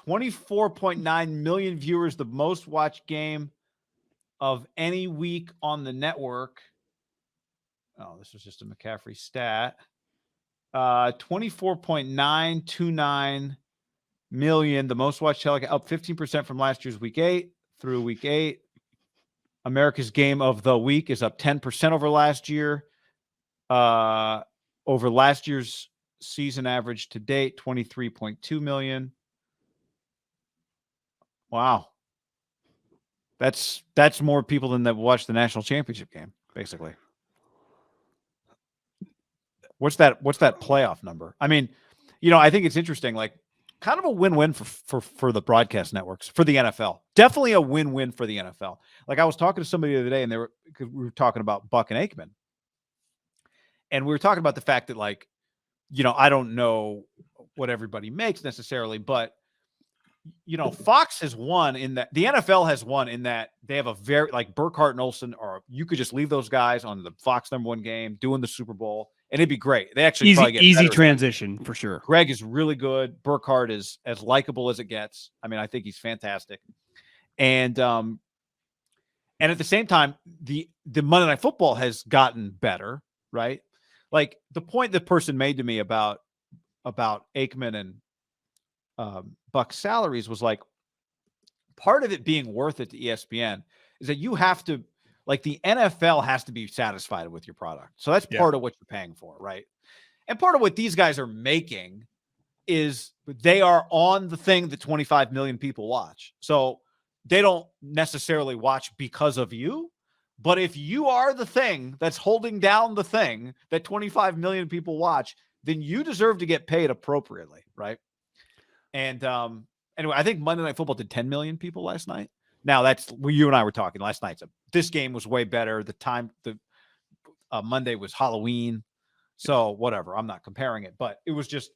24.9 million viewers, the most watched game of any week on the network. Oh, this was just a McCaffrey stat. 24.929 million, the most watched telecast, up 15% from last year's week 8 through week 8. America's game of the week is up 10% over last year. Over last year's season average to date, 23.2 million. Wow. That's more people than that watched the national championship game, basically. What's that playoff number? I mean, I think it's interesting, like kind of a win-win for the broadcast networks, for the NFL. Definitely a win-win for the NFL. Like I was talking to somebody the other day, and we were talking about Buck and Aikman. And we were talking about the fact that, like, I don't know what everybody makes necessarily, but Fox has won in that the NFL has won in that they have a very, like, Burkhardt and Olsen, or you could just leave those guys on the Fox #1 game doing the Super Bowl, and it'd be great. They actually probably get easy transition for sure. Greg is really good. Burkhardt is as likable as it gets. I mean, I think he's fantastic. And at the same time, the Monday Night Football has gotten better, right? Like the point the person made to me about Aikman and Buck's salaries was like, part of it being worth it to ESPN is that you have to, like, the NFL has to be satisfied with your product. So that's part of what you're paying for, right? And part of what these guys are making is they are on the thing that 25 million people watch. So they don't necessarily watch because of you, but if you are the thing that's holding down the thing that 25 million people watch, then you deserve to get paid appropriately, right? And anyway, I think Monday Night Football did 10 million people last night. Now that's where you and I were talking last night. So this game was way better. The Monday was Halloween. So whatever, I'm not comparing it, but it was just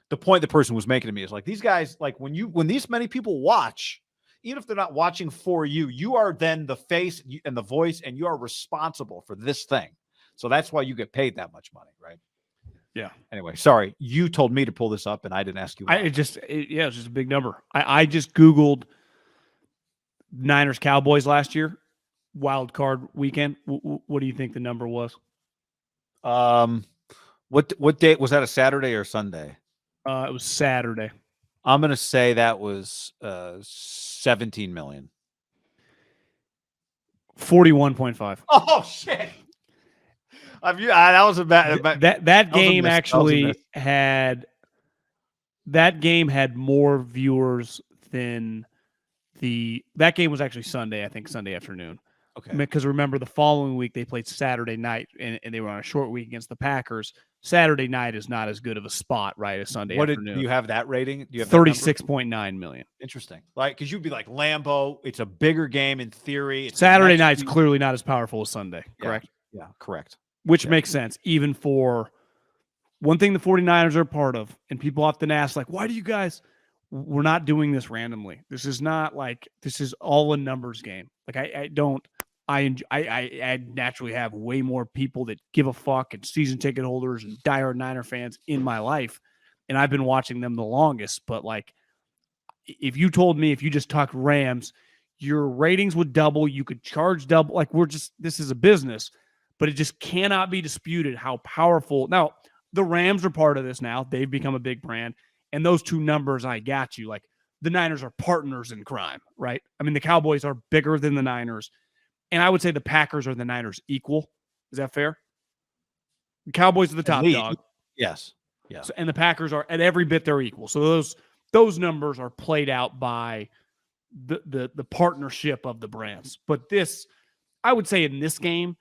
the point the person was making to me is like, these guys, like when these many people watch, even if they're not watching for you, you are then the face and the voice, and you are responsible for this thing. So that's why you get paid that much money, right? Yeah. Anyway, sorry. You told me to pull this up, and I didn't ask you. It's just a big number. I just Googled Niners Cowboys last year, wild card weekend. What do you think the number was? What date was that? A Saturday or Sunday? It was Saturday. I'm going to say that was 17 million. 41.5. Oh shit. That was a bad. That game actually had more viewers than that game was actually Sunday, I think Sunday afternoon. Okay. Because remember the following week they played Saturday night and they were on a short week against the Packers. Saturday night is not as good of a spot, right, as Sunday afternoon. Do you have that rating? Do you have 36.9 million? Interesting. Like, because you'd be like Lambeau, it's a bigger game in theory. Saturday night's clearly not as powerful as Sunday, correct? Yeah, correct. Which makes sense, even for one thing the 49ers are a part of. And people often ask, like, why do you guys – we're not doing this randomly. This is not like – this is all a numbers game. Like, I naturally have way more people that give a fuck and season ticket holders and diehard Niner fans in my life. And I've been watching them the longest. But, like, if you told me if you just talked Rams, your ratings would double. You could charge double. Like, this is a business. But it just cannot be disputed how powerful. Now, the Rams are part of this now. They've become a big brand. And those two numbers, I got you. Like, the Niners are partners in crime, right? I mean, the Cowboys are bigger than the Niners. And I would say the Packers are the Niners equal. Is that fair? The Cowboys are the top dog. Yes. Yeah. So, and the Packers are at every bit they're equal. So those numbers are played out by the partnership of the brands. But this, I would say in this game,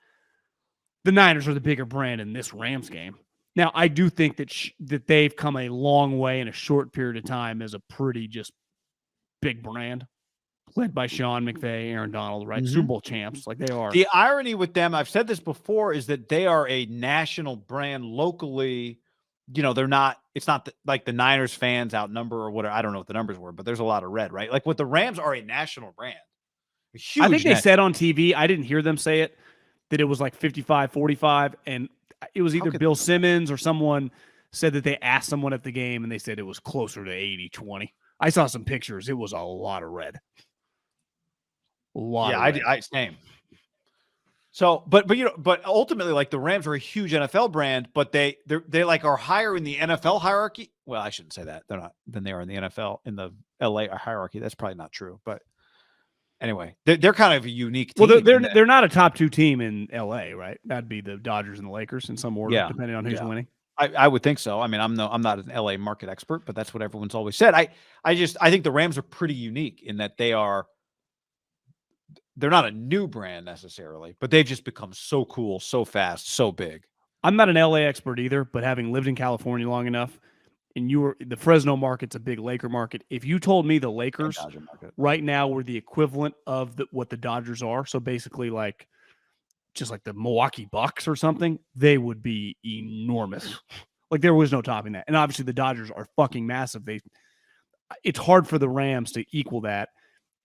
the Niners are the bigger brand in this Rams game. Now, I do think that they've come a long way in a short period of time as a pretty just big brand, led by Sean McVay, Aaron Donald, right? Mm-hmm. Super Bowl champs, like they are. The irony with them, I've said this before, is that they are a national brand locally. They're not. It's not like the Niners fans outnumber or whatever. I don't know what the numbers were, but there's a lot of red, right? Like what the Rams are a national brand. I think they said on TV, I didn't hear them say it, that it was like 55-45, and it was either Bill Simmons or someone said that they asked someone at the game, and they said it was closer to 80-20. I saw some pictures. It was a lot of red. A lot of red. I same. So, but ultimately, like the Rams are a huge NFL brand, but they like are higher in the NFL hierarchy. Well, I shouldn't say that. They're not than they are in the NFL in the LA hierarchy. That's probably not true. But anyway, they're kind of a unique team. Well, they're not a top 2 team in LA, right? That'd be the Dodgers and the Lakers in some order, depending on who's winning. I would think so. I mean, I'm not an LA market expert, but that's what everyone's always said. I think the Rams are pretty unique in that they're not a new brand necessarily, but they've just become so cool, so fast, so big. I'm not an LA expert either, but having lived in California long enough, and the Fresno market's a big Laker market. If you told me the Lakers right now were the equivalent of what the Dodgers are, so basically like just like the Milwaukee Bucks or something, they would be enormous. Like there was no topping that. And obviously the Dodgers are fucking massive. It's hard for the Rams to equal that.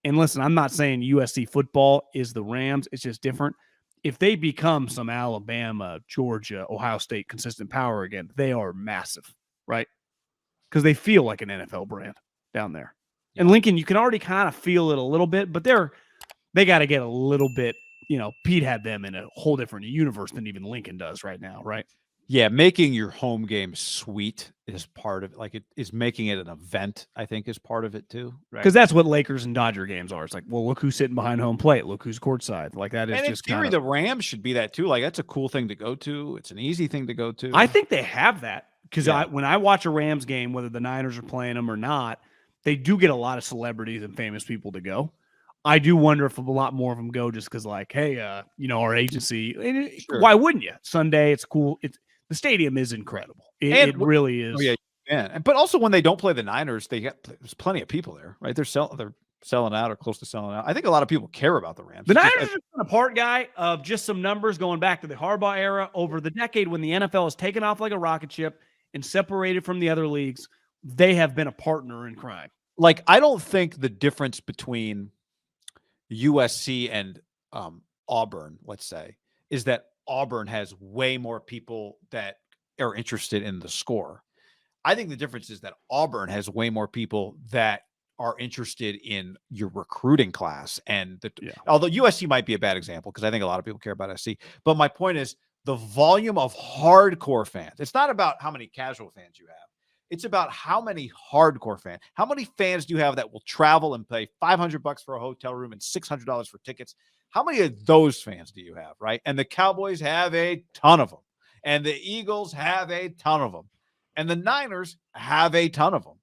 And listen, I'm not saying USC football is the Rams. It's just different. If they become some Alabama, Georgia, Ohio State consistent power again, they are massive, right? Because they feel like an NFL brand down there. Yeah. And Lincoln, you can already kind of feel it a little bit, but they got to get a little bit, Pete had them in a whole different universe than even Lincoln does right now, right? Yeah, making your home game sweet is part of it. Like it is making it an event, I think, is part of it too. Right? Because that's what Lakers and Dodger games are. It's like, well, look who's sitting behind home plate. Look who's courtside. Like that is and just in theory, the Rams should be that too. Like that's a cool thing to go to. It's an easy thing to go to. I think they have that because when I watch a Rams game, whether the Niners are playing them or not, they do get a lot of celebrities and famous people to go. I do wonder if a lot more of them go just because, like, hey, our agency. Sure. Why wouldn't you? Sunday, it's cool. The stadium is incredible. It really is. Oh, yeah. But also when they don't play the Niners, there's plenty of people there, right? They're selling out or close to selling out. I think a lot of people care about the Rams. The Niners are a part, guy, of just some numbers going back to the Harbaugh era. Over the decade when the NFL has taken off like a rocket ship and separated from the other leagues, they have been a partner in crime. Like, I don't think the difference between USC and Auburn, let's say, is that Auburn has way more people that are interested in the score. I think the difference is that Auburn has way more people that are interested in your recruiting class. And although USC might be a bad example because I think a lot of people care about SC, but my point is the volume of hardcore fans. It's not about how many casual fans you have. It's about how many hardcore fans. How many fans do you have that will travel and pay $500 for a hotel room and $600 for tickets? How many of those fans do you have, right? And the Cowboys have a ton of them. And the Eagles have a ton of them. And the Niners have a ton of them.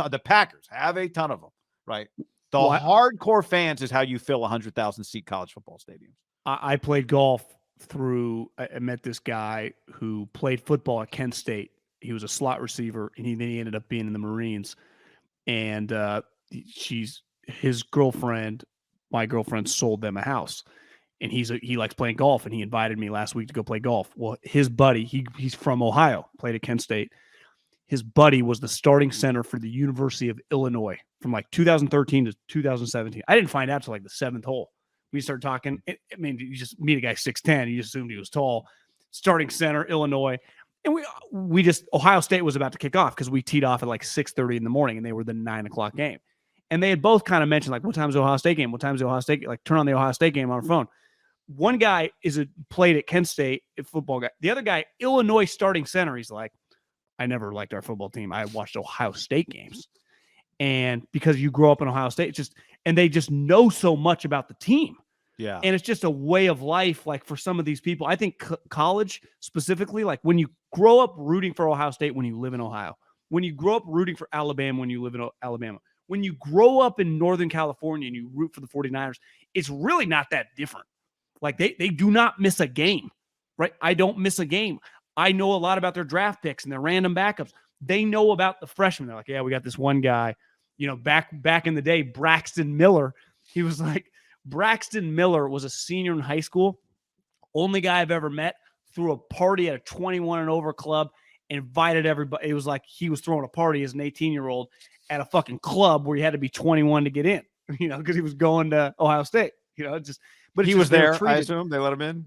The Packers have a ton of them, right? The hardcore fans is how you fill 100,000-seat college football stadiums. I played golf I met this guy who played football at Kent State. He was a slot receiver, and then he ended up being in the Marines. And his girlfriend, my girlfriend, sold them a house. And he likes playing golf, and he invited me last week to go play golf. Well, his buddy, he's from Ohio, played at Kent State. His buddy was the starting center for the University of Illinois from like 2013 to 2017. I didn't find out till like the 7th hole. We started talking. You just meet a guy 6'10", you just assumed he was tall. Starting center, Illinois. And we just, Ohio State was about to kick off because we teed off at like 6:30 in the morning, and they were the 9 o'clock game. And they had both kind of mentioned, like, what time's the Ohio State game? What time's the Ohio State game? Like, turn on the Ohio State game on our phone. One guy played at Kent State, a football guy. The other guy, Illinois starting center, he's like, I never liked our football team. I watched Ohio State games. And because you grow up in Ohio State, and they just know so much about the team. Yeah. And it's just a way of life. Like for some of these people, I think college specifically, like when you grow up rooting for Ohio State, when you live in Ohio, when you grow up rooting for Alabama, when you live in Alabama, when you grow up in Northern California and you root for the 49ers, it's really not that different. Like they do not miss a game, right? I don't miss a game. I know a lot about their draft picks and their random backups. They know about the freshmen. They're like, yeah, we got this one guy, back in the day, Braxton Miller. He was like, Braxton Miller was a senior in high school. Only guy I've ever met. Threw a party at a 21 and over club, invited everybody. It was like he was throwing a party as an 18-year-old at a fucking club where you had to be 21 to get in, because he was going to Ohio State, but he was there. I assume they let him in.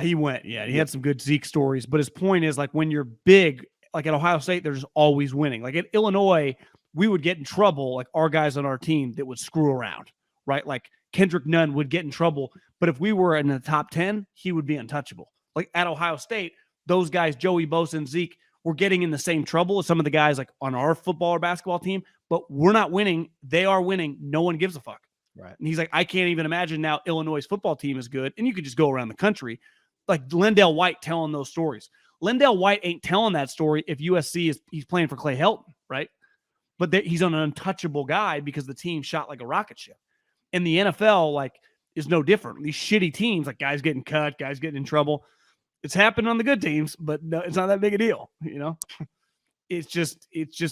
He went. Yeah. He had some good Zeke stories, but his point is, like, when you're big, like at Ohio State, there's always winning. Like at Illinois, we would get in trouble, like our guys on our team that would screw around, right? Like Kendrick Nunn would get in trouble, but if we were in the top 10, he would be untouchable. Like at Ohio State, those guys, Joey Bosa and Zeke, were getting in the same trouble as some of the guys like on our football or basketball team, but we're not winning. They are winning. No one gives a fuck. Right. And he's like, I can't even imagine now Illinois' football team is good. And you could just go around the country. Like Lendale White telling those stories. Lendale White ain't telling that story if USC he's playing for Clay Helton, right? But he's an untouchable guy because the team shot like a rocket ship. And the NFL, like, is no different. These shitty teams, like guys getting cut, guys getting in trouble. It's happened on the good teams, but no, it's not that big a deal, you know? It's just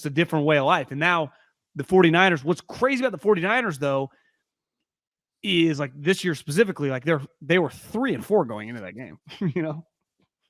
a different way of life. And now the 49ers, what's crazy about the 49ers, though, is like this year specifically, like they were 3-4 going into that game, you know?